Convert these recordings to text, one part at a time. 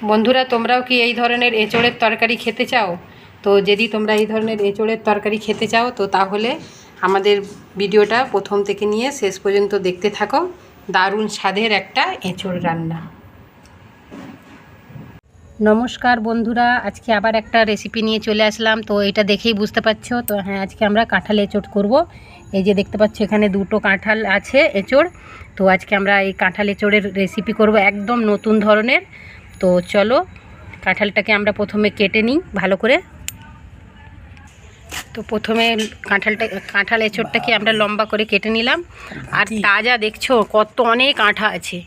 বন্ধুরা, তোমরাও কি এই ধরনের এঁচোড়ের তরকারি খেতে চাও? তো যদি তোমরা এই ধরনের এঁচোড়ের তরকারি খেতে চাও তো তাহলে আমাদের ভিডিওটা প্রথম থেকে নিয়ে শেষ পর্যন্ত দেখতে থাকো। দারুণ স্বাদের একটা এঁচোড় রান্না। নমস্কার বন্ধুরা, আজকে আবার একটা রেসিপি নিয়ে চলে আসলাম। তো এটা দেখেই বুঝতে পারছো তো, হ্যাঁ, আজকে আমরা কাঁঠাল এঁচোড় করব। এই যে দেখতে পাচ্ছ এখানে দুটো কাঁঠাল আছে এঁচোড়। তো আজকে আমরা এই কাঁঠাল এঁচোড়ের রেসিপি করব, একদম নতুন ধরনের। তো চলো কাঁঠালটাকে আমরা প্রথমে কেটে নিই ভালো করে। তো প্রথমে কাঁঠাল এঁচোড়টাকে আমরা লম্বা করে কেটে নিলাম। আর তাজা দেখছো কত অনেক আঠা আছে।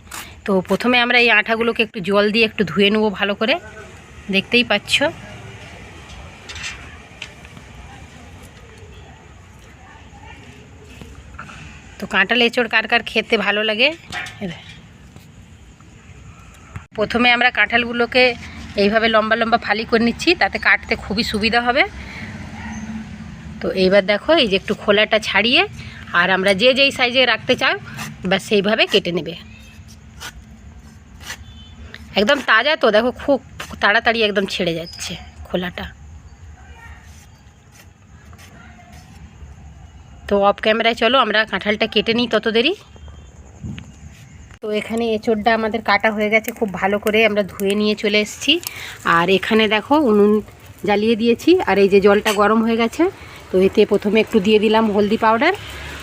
তো প্রথমে আমরা এই আঠাগুলোকে একটু জল দিয়ে একটু ধুয়ে নেবো ভালো করে, দেখতেই পাচ্ছ। তো কাঁঠাল এঁচোড় কার কার খেতে ভালো লাগে। প্রথমে আমরা কাঁঠালগুলোকে এইভাবে লম্বা লম্বা ফালি করে নিচ্ছি, তাতে কাটতে খুবই সুবিধা হবে। তো এইবার দেখো, এই যে একটু খোলাটা ছাড়িয়ে আর আমরা যেই সাইজে রাখতে চাও ব্যাস সেইভাবে কেটে নেবে। একদম তাজা তো দেখো, খুব তাড়াতাড়ি একদম ছেড়ে যাচ্ছে খোলাটা। তো অফ ক্যামেরায় চলো আমরা কাঁঠালটা কেটে নিই তত দেরি। তো এখানে এঁচোড়টা আমাদের কাটা হয়ে গেছে, খুব ভালো করে আমরা ধুয়ে নিয়ে চলে এসেছি। আর এখানে দেখো উনুন জ্বালিয়ে দিয়েছি, আর এই যে জলটা গরম হয়ে গেছে। তো এতে প্রথমে একটু দিয়ে দিলাম হলদি পাউডার,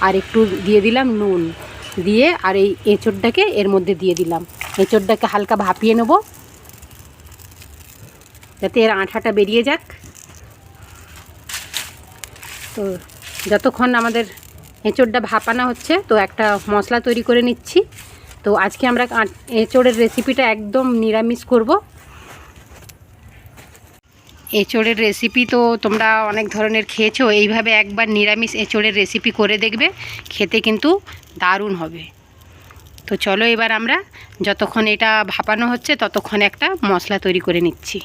আর একটু দিয়ে দিলাম নুন দিয়ে, আর এই এঁচোড়টাকে এর মধ্যে দিয়ে দিলাম। এঁচোড়টাকে হালকা ভাপিয়ে নেব যাতে এর আঠাটা বেরিয়ে যাক। তো যতক্ষণ আমাদের এঁচোড়টা ভাপানো হচ্ছে, তো একটা মশলা তৈরি করে নিচ্ছি। তো আজকে আমরা এঁচোড়ের রেসিপিটা একদম নিরামিষ করব। এঁচোড়ের রেসিপি তো তোমরা অনেক ধরনের খেয়েছো, এইভাবে একবার নিরামিষ এঁচোড়ের রেসিপি করে দেখবে, খেতে কিন্তু দারুণ হবে। তো চলো এবার আমরা যতক্ষণ এটা ভাপানো হচ্ছে ততক্ষণ একটা মশলা তৈরি করে নিচ্ছি।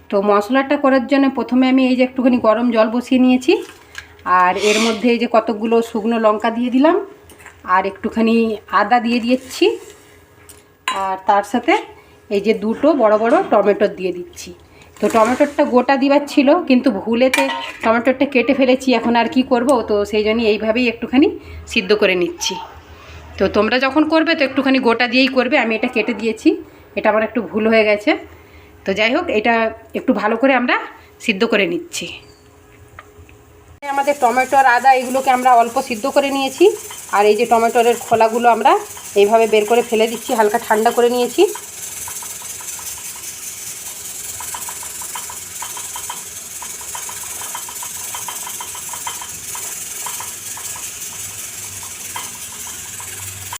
তো মশলাটা করার জন্য প্রথমে আমি এই যে একটুখানি গরম জল বসিয়ে নিয়েছি, আর এর মধ্যে এই যে কতকগুলো শুকনো লঙ্কা দিয়ে দিলাম, আর একটুখানি আদা দিয়ে দিচ্ছি, আর তার সাথে এই যে দুটো বড় বড় টমেটো দিয়ে দিচ্ছি। তো টমেটোটা গোটা দিবার ছিল, কিন্তু ভুলেতে টমেটোটা কেটে ফেলেছি, এখন আর কি করব। তো সেই জন্যই এইভাবেই একটুখানি সিদ্ধ করে নিচ্ছি। তো তোমরা যখন করবে তো একটুখানি গোটা দিয়েই করবে, আমি এটা কেটে দিয়েছি, এটা আমার একটু ভুল হয়ে গেছে। তো যাই হোক, এটা একটু ভালো করে আমরা সিদ্ধ করে নিচ্ছি। আমাদের টমেটো আর আদা এগুলোকে আমরা অল্প সিদ্ধ করে নিয়েছি, আর এই যে টমেটোর খোলাগুলো আমরা এইভাবে বের করে ফেলে দিচ্ছি, হালকা ঠান্ডা করে নিয়েছি।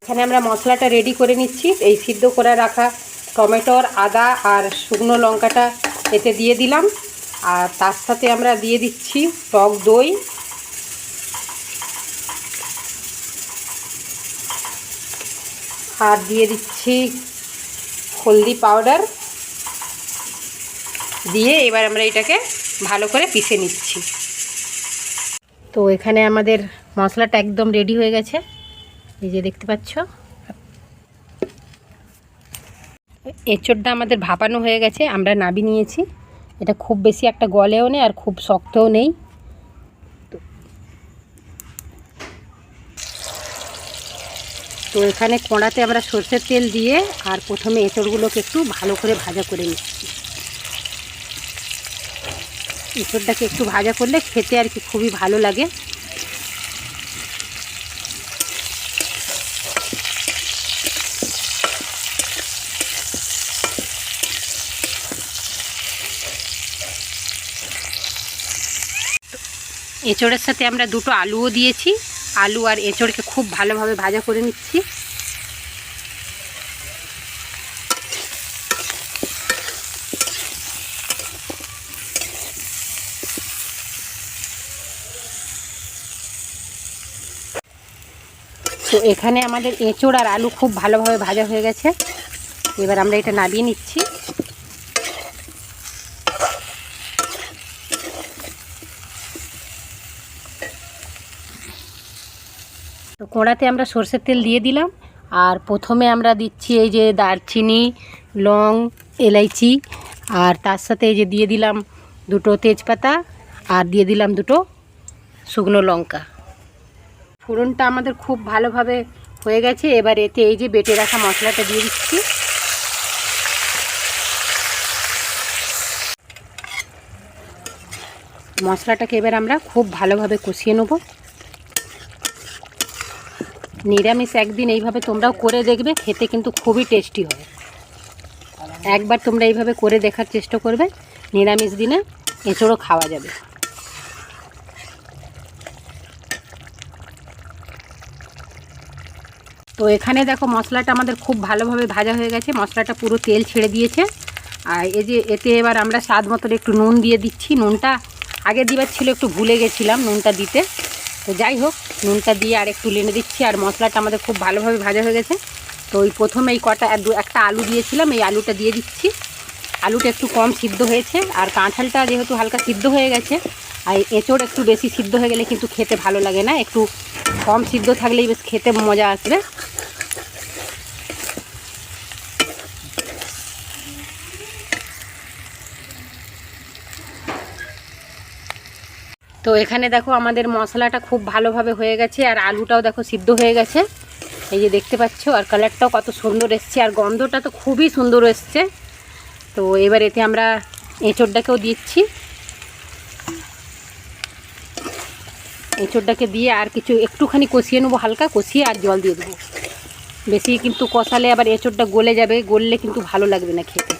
এখানে আমরা মশলাটা রেডি করে নিচ্ছি। এই সিদ্ধ করে রাখা টমেটোর, আদা আর শুকনো লঙ্কাটা এতে দিয়ে দিলাম, আর তার সাথে আমরা দিয়ে দিচ্ছি টক দই, আর দিয়ে দিচ্ছি হলদি পাউডার দিয়ে এবার আমরা এটাকে ভালো করে পিষে নিচ্ছি। তো এখানে আমাদের মশলাটা একদম রেডি হয়ে গেছে, এই যে দেখতে পাচ্ছ। এঁচোড়টা আমাদের ভাপানো হয়ে গেছে, আমরা নাবি নিয়েছি। এটা খুব বেশি একটা গলেও নেই আর খুব শক্তও নেই। তো এখানে কড়াতে আমরা সরষের তেল দিয়ে আর প্রথমে এঁচোড়গুলোকে একটু ভালো করে ভাজা করে নিচ্ছি। এঁচোড়টাকে একটু ভাজা করলে খেতে আর কি খুবই ভালো লাগে। এঁচোড়ের সাথে আমরা দুটো আলুও দিয়েছি, আলু আর এঁচোড়কে খুব ভালোভাবে ভাজা করে নিচ্ছি। তো এখানে আমাদের এঁচোড় আর আলু খুব ভালোভাবে ভাজা হয়ে গেছে, এবার আমরা এটা নামিয়ে নিচ্ছি। তো কড়াতে আমরা সরষের তেল দিয়ে দিলাম, আর প্রথমে আমরা দিচ্ছি এই যে দারচিনি, লং, এলাইচি, আর তার সাথে এই যে দিয়ে দিলাম 2টো তেজপাতা, আর দিয়ে দিলাম 2টো শুকনো লঙ্কা। ফোড়নটা আমাদের খুব ভালোভাবে হয়ে গেছে। এবার এতে এই যে বেটে রাখা মশলাটা দিয়ে দিচ্ছি। মশলাটাকে এবার আমরা খুব ভালোভাবে কষিয়ে নেব। নিরামিষ একদিন এইভাবে তোমরাও করে দেখবে, খেতে কিন্তু খুবই টেস্টি হয়। একবার তোমরা এইভাবে করে দেখার চেষ্টা করবে, নিরামিষ দিনে এঁচোড়ও খাওয়া যাবে। তো এখানে দেখো মশলাটা আমাদের খুব ভালোভাবে ভাজা হয়ে গেছে, মশলাটা পুরো তেল ছেড়ে দিয়েছে। আর এই যে এতে এবার আমরা স্বাদ মতন একটু নুন দিয়ে দিচ্ছি। নুনটা আগে দিবার ছিল, একটু ভুলে গেছিলাম নুনটা দিতে। তো যাই হোক, নুনটা দিয়ে আর একটু নেড়ে দিচ্ছি। আর মশলাটা আমাদের খুব ভালোভাবে ভাজা হয়ে গেছে। তো ওই প্রথমে এই একটা আলু দিয়েছিলাম, এই আলুটা দিয়ে দিচ্ছি। আলুটা একটু কম সিদ্ধ হয়েছে, আর কাঁঠালটা যেহেতু হালকা সিদ্ধ হয়ে গেছে, আর এঁচোড় একটু বেশি সিদ্ধ হয়ে গেলে কিন্তু খেতে ভালো লাগে না, একটু কম সিদ্ধ থাকলেই বেশ খেতে মজা আসবে। তো এখানে দেখো আমাদের মশলাটা খুব ভালোভাবে হয়ে গেছে, আর আলুটাও দেখো সিদ্ধ হয়ে গেছে, এই যে দেখতে পাচ্ছ। আর কালারটাও কত সুন্দর এসছে, আর গন্ধটা তো খুবই সুন্দর এসছে। তো এবার এতে আমরা এঁচোড়টাকেও দিচ্ছি। এঁচোড়টাকে দিয়ে আর কিছু একটুখানি কষিয়ে নেবো, হালকা কষিয়ে আর জল দিয়ে দেবো। বেশি কিন্তু কষালে আবার এঁচোড়টা গলে যাবে, গললে কিন্তু ভালো লাগবে না খেতে।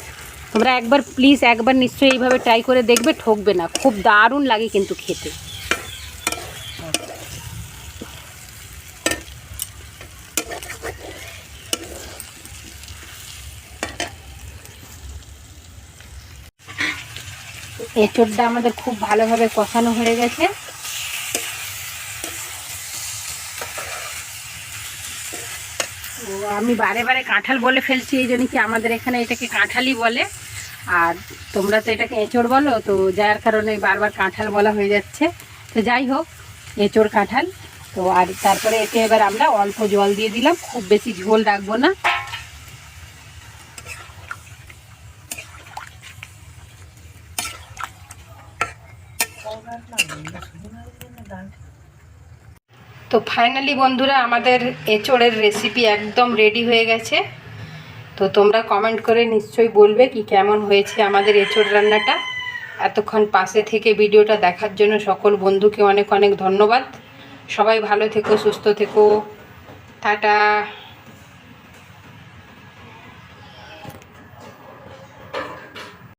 তোমরা একবার প্লিজ একবার নিশ্চয়ই এইভাবে ট্রাই করে দেখবে, ঠকবে না, খুব দারুণ লাগে কিন্তু খেতে। এঁচোড়টা আমাদের খুব ভালোভাবে কষানো হয়ে গেছে। তো আমি বারে বারে কাঁঠাল বলে ফেলছি, এই জন্য কি আমাদের এখানে এটাকে কাঁঠালই বলে, আর তোমরা তো এটাকে এঁচোড় বলো, তো যার কারণে বারবার কাঁঠাল বলা হয়ে যাচ্ছে। তো যাই হোক, এঁচোড় কাঁঠাল। তো আর তারপরে এতে এবার আমরা অল্প জল দিয়ে দিলাম, খুব বেশি ঝোল রাখবো না। তো ফাইনালি বন্ধুরা, আমাদের এঁচোড়ের রেসিপি একদম রেডি হয়ে গেছে। তো তোমরা কমেন্ট করে নিশ্চয়ই বলবে কি কেমন হয়েছে আমাদের এঁচোড় রান্নাটা। এতক্ষণ পাশে থেকে ভিডিওটা দেখার জন্য সকল বন্ধুকে অনেক অনেক ধন্যবাদ। সবাই ভালো থেকো, সুস্থ থেকো, টাটা।